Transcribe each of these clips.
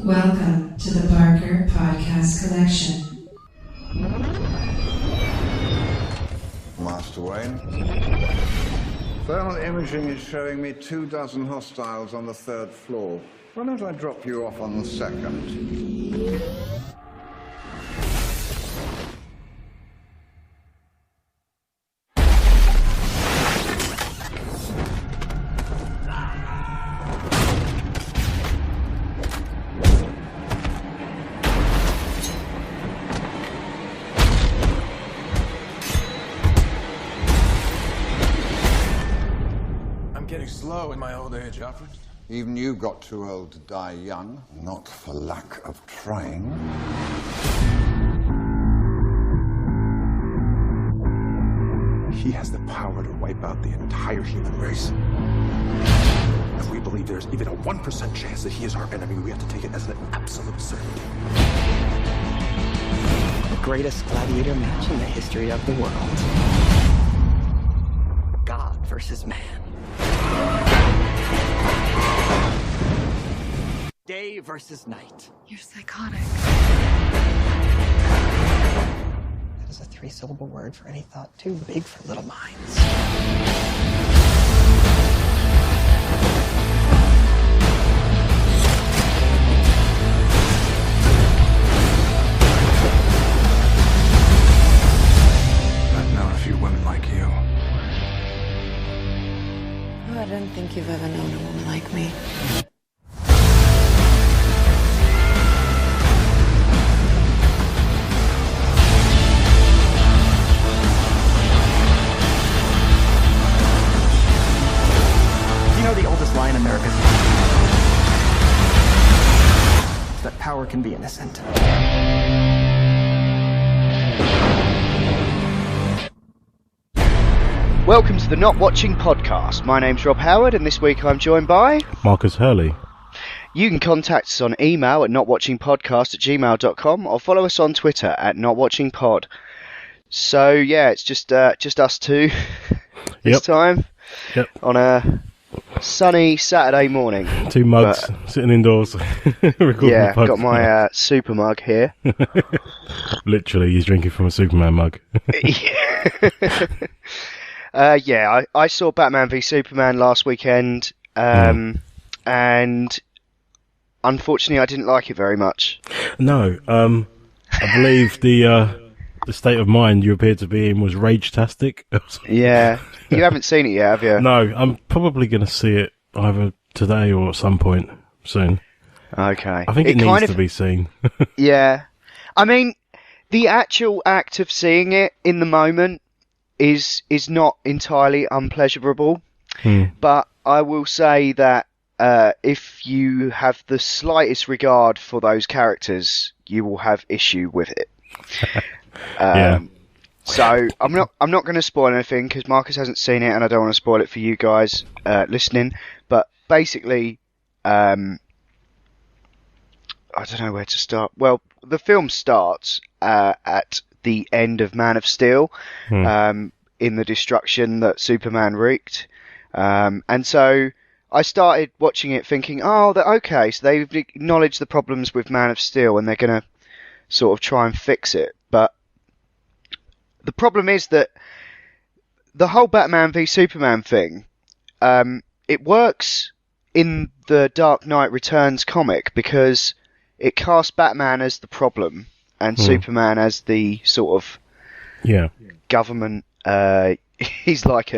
Welcome to the Parker Podcast Collection. Master Wayne. Thermal imaging is showing me 24 hostiles on the 3rd floor. Why don't I drop you off on the 2nd? Slow in my old age, Alfred. Even you got too old to die young, not for lack of trying. He has the power to wipe out the entire human race. If we believe there's even a 1% chance that he is our enemy, we have to take it as an absolute certainty. The greatest gladiator match in the history of the world. God versus man. Day versus night. You're psychotic. That is a 3-syllable word for any thought too big for little minds. I've known a few women like you. Oh, I don't think you've ever known a woman like me. You know the oldest lie in America? It's that power can be innocent. Welcome to the Not Watching Podcast. My name's Rob Howard, and this week I'm joined by Marcus Hurley. You can contact us on email at notwatchingpodcast@gmail.com or follow us on Twitter at notwatchingpod. So yeah, it's just us two this time on a sunny Saturday morning. Two mugs sitting indoors. Recording yeah, the got my super mug here. Literally, he's drinking from a Superman mug. I saw Batman v Superman last weekend, and unfortunately I didn't like it very much. No, I believe the state of mind you appeared to be in was rage-tastic. Yeah, you haven't seen it yet, have you? No, I'm probably going to see it either today or at some point soon. Okay. I think it needs to be seen. Yeah. I mean, the actual act of seeing it in the moment is not entirely unpleasurable, but I will say that if you have the slightest regard for those characters, you will have issue with it. So I'm not going to spoil anything because Marcus hasn't seen it, and I don't want to spoil it for you guys listening. But basically, I don't know where to start. Well, the film starts at the end of Man of Steel, in the destruction that Superman wreaked. And so I started watching it thinking, okay, so they've acknowledged the problems with Man of Steel and they're going to sort of try and fix it. But the problem is that the whole Batman v Superman thing, it works in the Dark Knight Returns comic because it casts Batman as the problem and Superman as the sort of government. He's like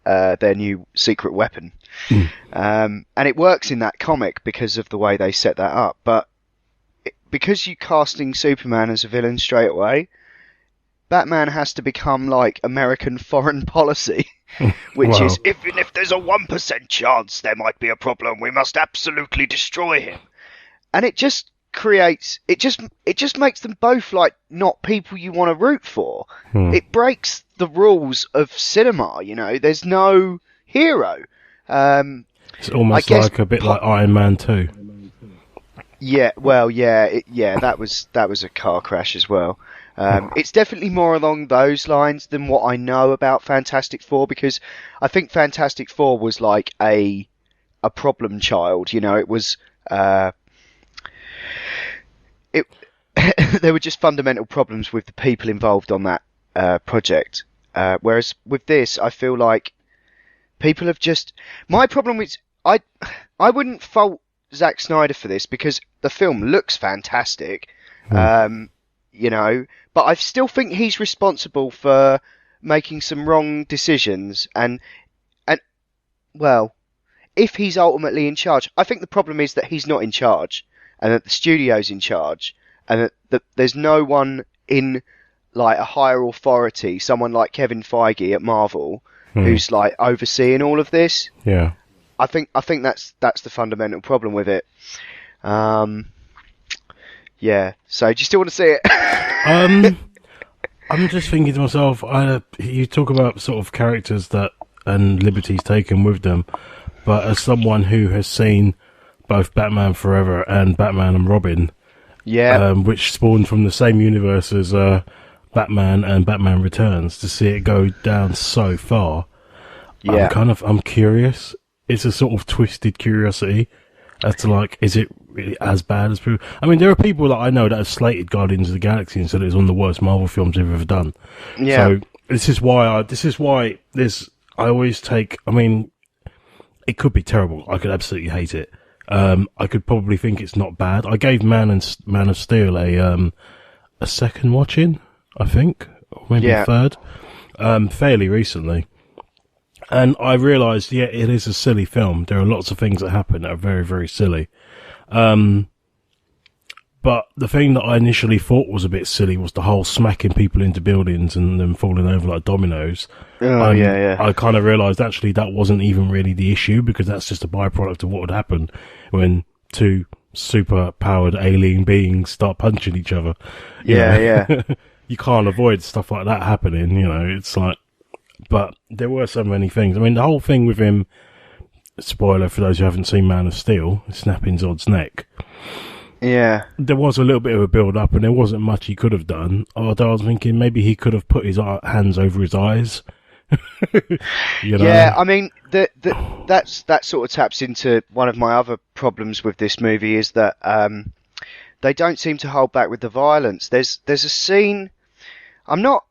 their new secret weapon, and it works in that comic because of the way they set that up. But because you casting Superman as a villain straight away, Batman has to become like American foreign policy, which is even if there's a 1% chance there might be a problem, we must absolutely destroy him. And it just creates it just makes them both like not people you want to root for. It breaks the rules of cinema, you know. There's no hero. It's almost like a bit like Iron Man 2. Yeah, well, that was a car crash as well. It's definitely more along those lines than what I know about Fantastic Four, because I think Fantastic Four was like a problem child, you know. It was it there were just fundamental problems with the people involved on that project. Whereas with this, I feel like people have just. My problem is I wouldn't fault Zack Snyder for this because the film looks fantastic, you know. But I still think he's responsible for making some wrong decisions and well, if he's ultimately in charge, I think the problem is that he's not in charge and that the studio's in charge and that there's no one in like a higher authority, someone like Kevin Feige at Marvel, who's like overseeing all of this. Yeah. I think that's the fundamental problem with it. Yeah. So do you still want to see it? I'm just thinking to myself, you talk about sort of characters that and liberties taken with them, but as someone who has seen both Batman Forever and Batman and Robin, which spawned from the same universe as Batman and Batman Returns, to see it go down so far, I'm curious. It's a sort of twisted curiosity as to like, is it really as bad as people? I mean, there are people that I know that have slated Guardians of the Galaxy and said it's one of the worst Marvel films they've ever done. Yeah. So this is why I always take. I mean, it could be terrible. I could absolutely hate it. I could probably think it's not bad. I gave Man of Steel a second watching, I think, or maybe a third, fairly recently. And I realised, it is a silly film. There are lots of things that happen that are very, very silly. But the thing that I initially thought was a bit silly was the whole smacking people into buildings and them falling over like dominoes. I kind of realised actually that wasn't even really the issue because that's just a byproduct of what would happen when two super powered alien beings start punching each other. You can't avoid stuff like that happening, you know, it's like, but there were so many things. I mean, the whole thing with him, spoiler for those who haven't seen Man of Steel, snapping Zod's neck. Yeah. There was a little bit of a build up and there wasn't much he could have done. Although I was thinking maybe he could have put his hands over his eyes. You know? Yeah, I mean, that sort of taps into one of my other problems with this movie is that they don't seem to hold back with the violence. There's a scene, I'm not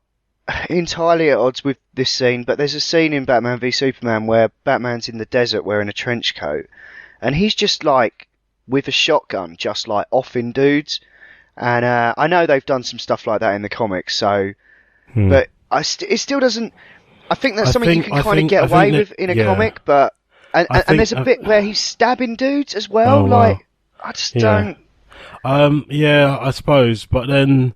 entirely at odds with this scene, but there's a scene in Batman v Superman where Batman's in the desert wearing a trench coat and he's just like with a shotgun, just like offing dudes. And I know they've done some stuff like that in the comics, so but it still doesn't. I think that's something you can kind of get away with in a comic, but and there's a bit where he's stabbing dudes as well. I just don't. Yeah, I suppose, but then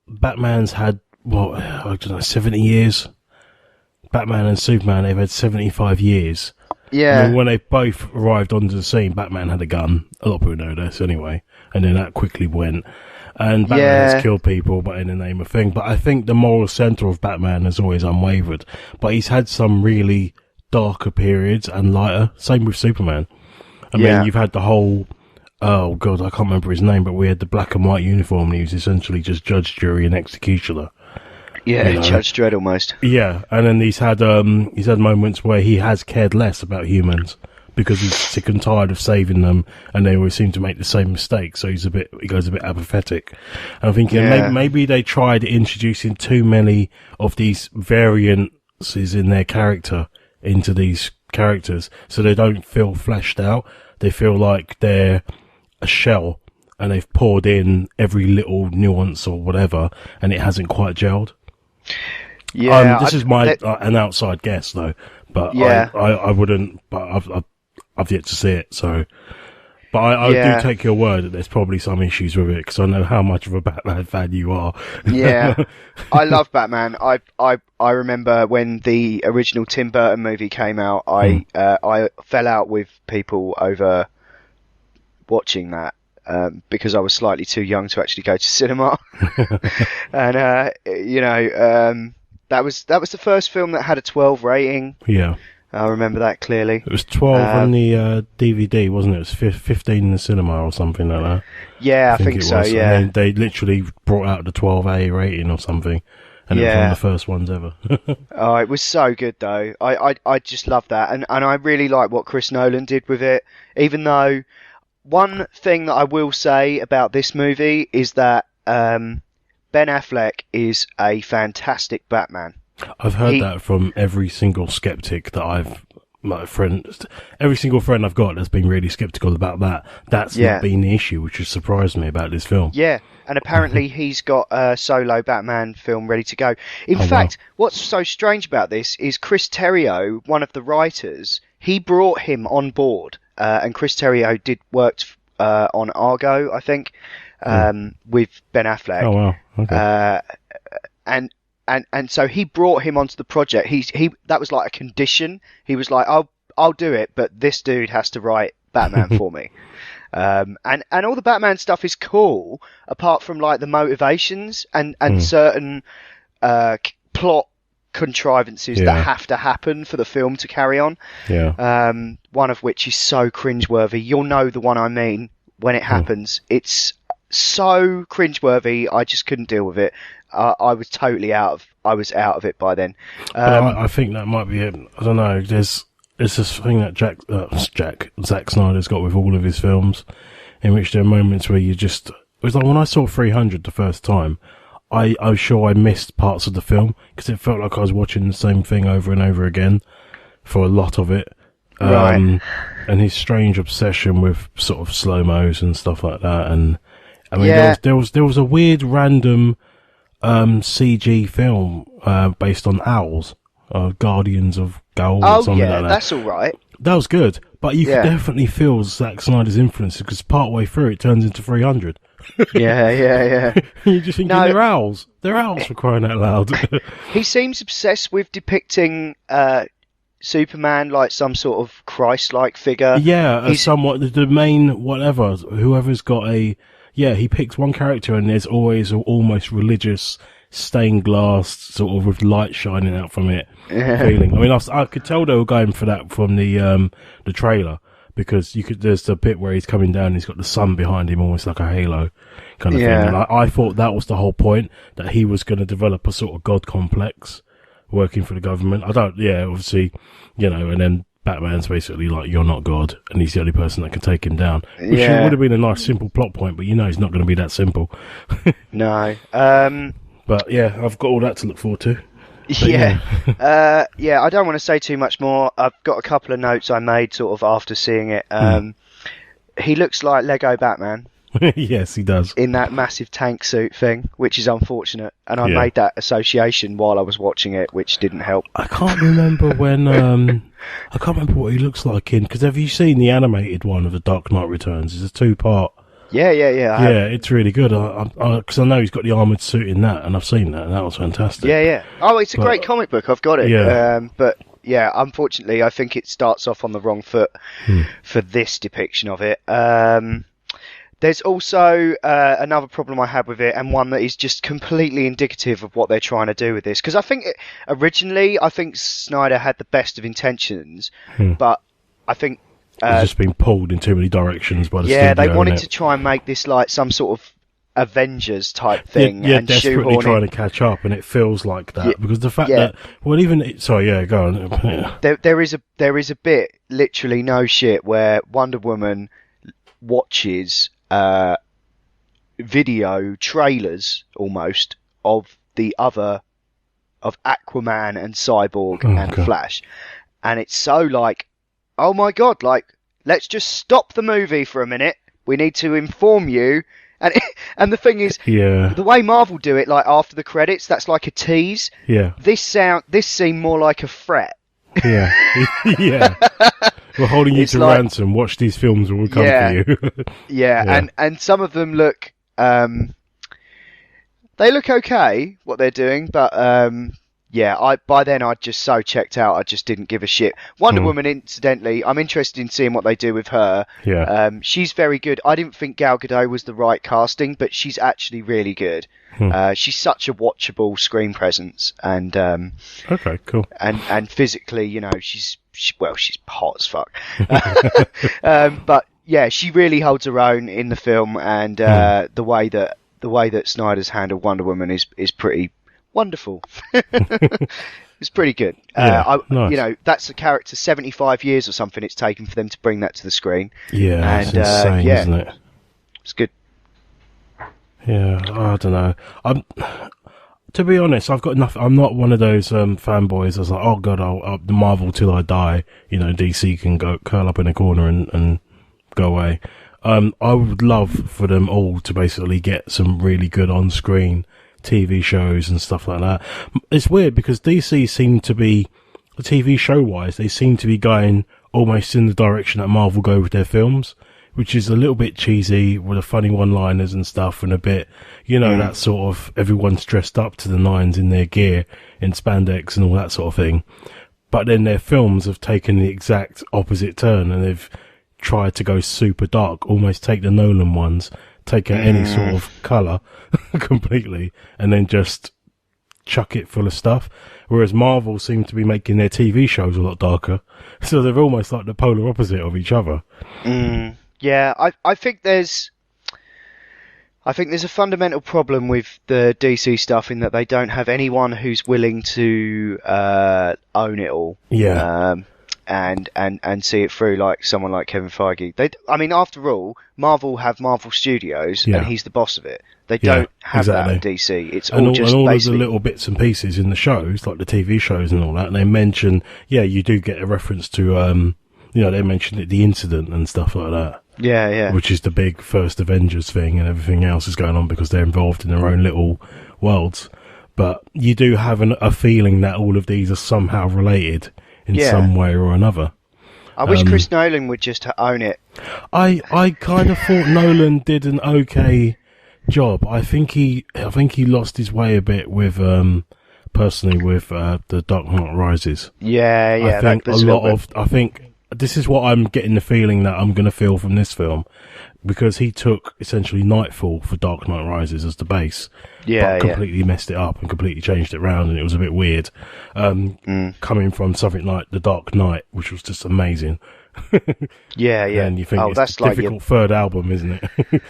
Batman's had I don't know, 70 years. Batman and Superman, they've had 75 years. Yeah. I mean, when they both arrived onto the scene, Batman had a gun. A lot of people know this anyway. And then that quickly went. And Batman has killed people, but in the name of thing. But I think the moral centre of Batman has always unwavered. But he's had some really darker periods and lighter. Same with Superman. I mean, you've had the whole, oh God, I can't remember his name, but we had the black and white uniform and he was essentially just judge, jury and executioner. Yeah, you know? Judge Dredd almost. Yeah, and then he's had moments where he has cared less about humans because he's sick and tired of saving them, and they always seem to make the same mistake. So he goes a bit apathetic. And I'm thinking maybe they tried introducing too many of these variances in their character into these characters, so they don't feel fleshed out. They feel like they're a shell, and they've poured in every little nuance or whatever, and it hasn't quite gelled. Yeah, this is my an outside guess though, but I wouldn't. But I've yet to see it, so. But I do take your word that there's probably some issues with it because I know how much of a Batman fan you are. Yeah, I love Batman. I remember when the original Tim Burton movie came out, I fell out with people over watching that. Because I was slightly too young to actually go to cinema, and that was the first film that had a 12 rating. Yeah, I remember that clearly. It was 12 on the DVD, wasn't it? It was 15 in the cinema or something like that. Yeah, I think so. Yeah, and they literally brought out the 12A rating or something, and it was one of the first ones ever. Oh, it was so good though. I just love that, and I really like what Chris Nolan did with it, even though One thing that I will say about this movie is that Ben Affleck is a fantastic Batman. I've heard that from every single skeptic that every single friend I've got that's been really skeptical about that. That's not been the issue, which has surprised me about this film. Yeah, and apparently he's got a solo Batman film ready to go. In fact, what's so strange about this is Chris Terrio, one of the writers, he brought him on board, and Chris Terrio worked on Argo, I think, with Ben Affleck. Oh wow! Okay. And so he brought him onto the project. That was like a condition. He was like, I'll do it, but this dude has to write Batman for me. And all the Batman stuff is cool, apart from like the motivations and certain plot contrivances that have to happen for the film to carry on. Yeah. One of which is so cringeworthy. You'll know the one I mean when it happens. It's so cringeworthy. I just couldn't deal with it. I was totally out of it by then. I think that might be it. I don't know. There's this thing that Zack Snyder's got with all of his films, in which there are moments where it was like when I saw 300 the first time, I was sure I missed parts of the film because it felt like I was watching the same thing over and over again for a lot of it. Right. And his strange obsession with sort of slow-mos and stuff like that. And I mean, there was a weird random CG film based on owls, Guardians of Gaol or something like that. That's all right. That was good, but you can definitely feel Zack Snyder's influence because partway through it turns into 300. Yeah. You're just thinking they're owls. They're owls, for crying out loud. He seems obsessed with depicting Superman like some sort of Christ-like figure. Yeah, somewhat the main whatever. Whoever's got he picks one character and there's always an almost religious stained glass sort of with light shining out from it feeling. I mean, I could tell they were going for that from the trailer because there's the bit where he's coming down and he's got the sun behind him almost like a halo kind of thing. And I thought that was the whole point, that he was going to develop a sort of god complex working for the government. Obviously, and then Batman's basically like, you're not God, and he's the only person that can take him down. Which would have been a nice simple plot point, but he's not going to be that simple. No. But yeah, I've got all that to look forward to. But I don't want to say too much more. I've got a couple of notes I made sort of after seeing it. He looks like Lego Batman. Yes, he does. In that massive tank suit thing, which is unfortunate. And I made that association while I was watching it, which didn't help. I can't remember when... I can't remember what he looks like in... Because have you seen the animated one of The Dark Knight Returns? It's a 2-part... Yeah. It's really good. Because I know he's got the armoured suit in that, and I've seen that, and that was fantastic. Yeah. Oh, it's a great comic book. I've got it. Yeah. But... yeah, unfortunately, I think it starts off on the wrong foot for this depiction of it. There's also another problem I had with it, and one that is just completely indicative of what they're trying to do with this. Because I think originally Snyder had the best of intentions, but I think it's just been pulled in too many directions by the studio. Yeah, they wanted to try and make this like some sort of Avengers type thing. Yeah, desperately trying to catch up, and it feels like that because the fact that go on. There is a bit, literally no shit, where Wonder Woman watches video trailers almost of Aquaman and Cyborg and Flash, and it's so like, oh my god, like, let's just stop the movie for a minute. We need to inform you. And the thing is, the way Marvel do it, like after the credits, that's like a tease. Yeah. This seemed more like a threat. Yeah. We're holding you to ransom. Watch these films or we'll come for you. And some of them look, they look okay, what they're doing, but by then I'd just so checked out, I just didn't give a shit. Wonder Woman, incidentally, I'm interested in seeing what they do with her. Yeah. She's very good. I didn't think Gal Gadot was the right casting, but she's actually really good. She's such a watchable screen presence, and okay, cool. And physically, she's hot as fuck. But yeah, she really holds her own in the film, and the way that Snyder's handled Wonder Woman is pretty wonderful. It's pretty good. Yeah, nice. You know, that's a character 75 years or something it's taken for them to bring that to the screen. Yeah, it's insane, isn't it? It's good. Yeah, I don't know. To be honest, I've got nothing. I'm not one of those fanboys that's like, oh god, I'll the Marvel till I die. You know, DC can go curl up in a corner and go away. I would love for them all to basically get some really good on-screen TV shows and stuff like that. It's weird because DC seem to be, TV show-wise, they seem to be going almost in the direction that Marvel go with their films, which is a little bit cheesy with the funny one-liners and stuff, and a bit, you know, that sort of everyone's dressed up to the nines in their gear, in spandex and all that sort of thing. But then their films have taken the exact opposite turn, and they've tried to go super dark, almost take the Nolan ones, take out any sort of colour completely, and then just chuck it full of stuff. Whereas Marvel seem to be making their TV shows a lot darker, so they're almost like the polar opposite of each other. Yeah, I think there's a fundamental problem with the DC stuff in that they don't have anyone who's willing to own it all. Yeah. And see it through, like someone like Kevin Feige. I mean, after all, Marvel have Marvel Studios, and he's the boss of it. They don't have that in DC. It's all just and all basically of the little bits and pieces in the shows, like the TV shows and all that. And they mention, you do get a reference to, they mention the incident and stuff like that. Yeah. Which is the big first Avengers thing, and everything else is going on because they're involved in their own little worlds. But you do have a feeling that all of these are somehow related in some way or another. I wish Chris Nolan would just own it. I kind of thought Nolan did an okay job. I think he lost his way a bit with personally with the Dark Knight Rises. Yeah. I think this is what I'm getting the feeling that I'm going to feel from this film, because he took essentially Nightfall for Dark Knight Rises as the base, but completely messed it up and completely changed it around, and it was a bit weird. Coming from something like The Dark Knight, which was just amazing. Yeah. And you think it's that's a difficult third album, isn't it?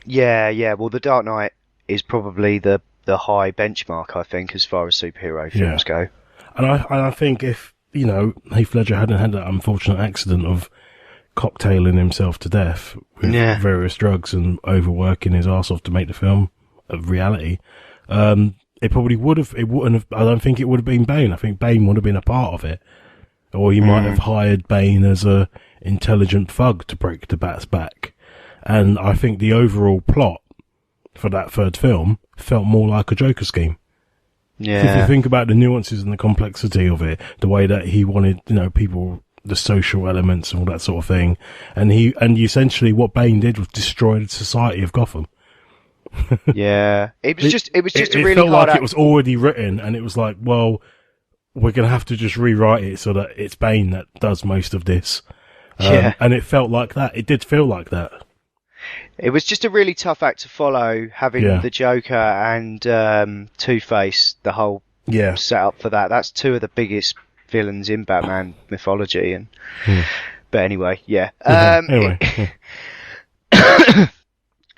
Yeah. Well, The Dark Knight is probably the high benchmark, I think, as far as superhero films go. And I think if, Heath Ledger hadn't had that unfortunate accident of cocktailing himself to death with various drugs and overworking his arse off to make the film a reality, it probably wouldn't have, I don't think it would have been Bane. I think Bane would have been a part of it. Or he might have hired Bane as a intelligent thug to break the Bat's back. And I think the overall plot for that third film felt more like a Joker scheme. Yeah. If you think about the nuances and the complexity of it, the way that he wanted, people, the social elements and all that sort of thing, and essentially what Bane did was destroy the society of Gotham. Yeah, it was just a really it felt hard. Like it was already written, and it was like, well, we're gonna have to just rewrite it so that it's Bane that does most of this. And it felt like that. It did feel like that. It was just a really tough act to follow, having the Joker and Two-Face, the whole setup for that. That's two of the biggest villains in Batman mythology. And but anyway,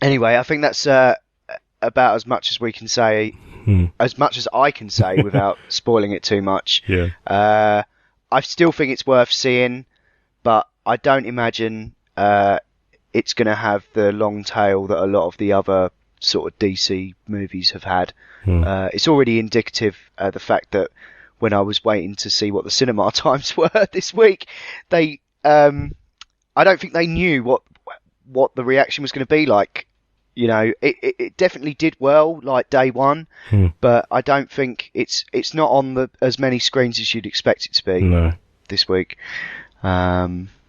anyway, I think that's about as much as we can say, as much as I can say without spoiling it too much. I still think it's worth seeing, but I don't imagine it's going to have the long tail that a lot of the other sort of DC movies have had. It's already indicative of the fact that when I was waiting to see what the cinema times were this week, they I don't think they knew what the reaction was going to be like. It definitely did well, like day one, but I don't think it's not on as many screens as you'd expect it to be this week.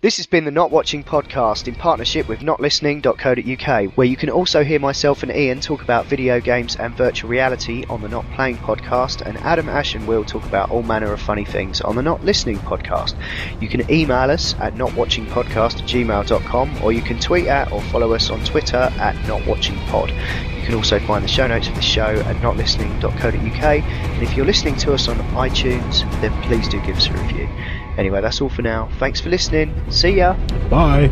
This has been the Not Watching Podcast in partnership with notlistening.co.uk, where you can also hear myself and Ian talk about video games and virtual reality on the Not Playing Podcast, and Adam, Ash and Will talk about all manner of funny things on the Not Listening Podcast. You can email us at notwatchingpodcast@gmail.com, or you can tweet at or follow us on Twitter at notwatchingpod. You can also find the show notes of the show at notlistening.co.uk, and if you're listening to us on iTunes, then please do give us a review. Anyway, that's all for now. Thanks for listening. See ya. Bye.